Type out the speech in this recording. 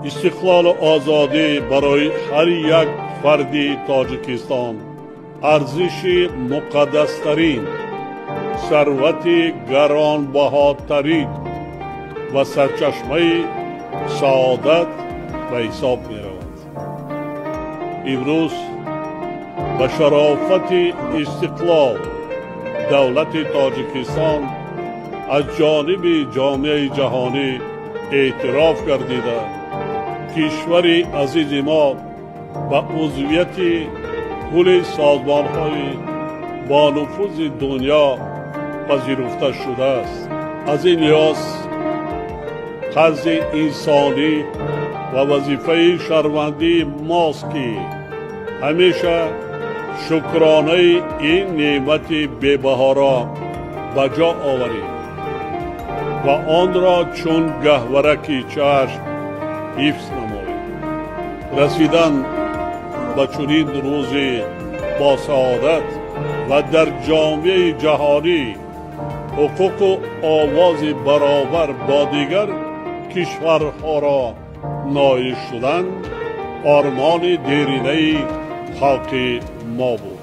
استقلال و آزادی برای هر یک فردی تاجیکستان ارزش مقدسترین، ثروت گرانبهاترین و سرچشمه سعادت به حساب می رود. امروز به شرافت استقلال دولت تاجیکستان از جانب جامعه جهانی اعتراف گردیده کشور عزیز ما به عضویت کل سازمان‌های با نفوذ دنیا پذیرفته شده است. از این لحاظ قدر انسانی و وظیفه شهروندی ماست که همیشه شکرانه این نعمت بی‌بها را به جا آوریم و آن را چون گهورک چشم حفظ نماییم. رسیدن به چنین روز با سعادت و در جامعه جهانی حقوق و آواز برابر با دیگر کشورها را نایل شدن آرمان دیرینه خلق ما بود.